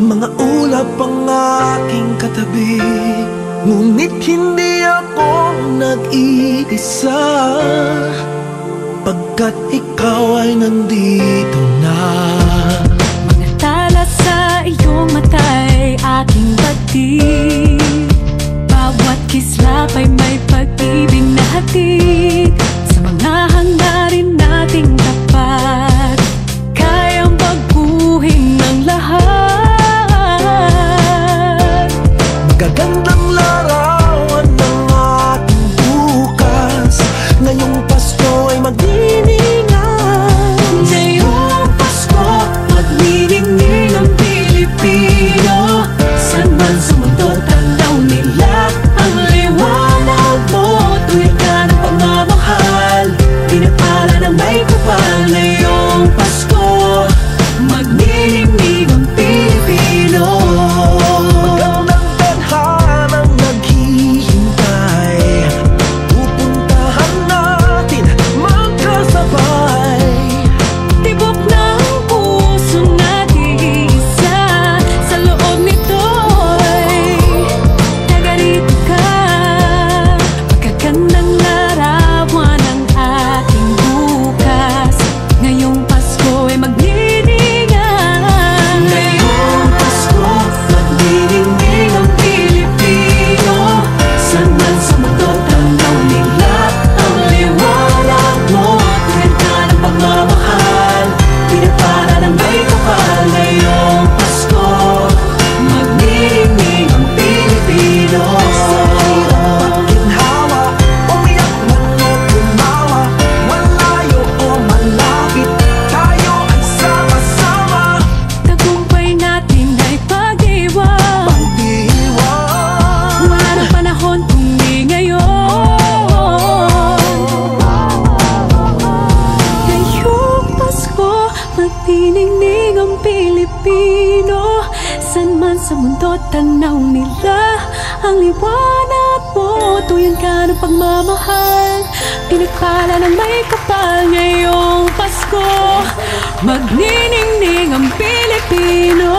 Mga ulap ang aking katabi, ngunit hindi ako nag-iisa, pagkat ikaw ay nandito na. Mga tala sa iyong mata'y aking batid, bawat kislap ay may pag-ibig na hatid. Sa mga hangarin nating tapat, kayang baguhin ng lahat. Magagandang larawan ng ating bukas, ngayong Pasko ay magniningay. Ngayong Pasko, magniningning ang Pilipino. San man sa mundo, tanaw nila ang liwanag mo. Tuwid ka ng pagmamahal, pinagpala ng may kapal. Ngayong Pasko, magniningning ang Pilipino. Magandang tadhanang naghihintay, pupuntahan natin magkasabay. Tibok ng pusong nag-iisa, sa loob nito'y taga-rito ka. Magagandang larawan ng ating bukas, ngayong Pasko ay magniningay. Ngayong Pasko, magniningning ang Pilipino. San man sa mundo, tanaw nila ang liwanag mo. Tuwid ka ng pagmamahal, pinagpala ng may kapal. Ngayong Pasko, magniningning ang Pilipino. Sa hirap at ginhawa, umiyak man o tumawa, malayo o malapit, tayo ay sama-sama. Tagumpay natin ay pag-iwan, Pag-iwan, wala nang panahon kung di ngayon. Ngayong Pasko, magniningning ang Pilipino. San man sa mundo, tanaw nila ang liwanag mo. Tuyan ka ng pagmamahal, pinagpala ng may kapal. Ngayong Pasko, magniningning ang Pilipino.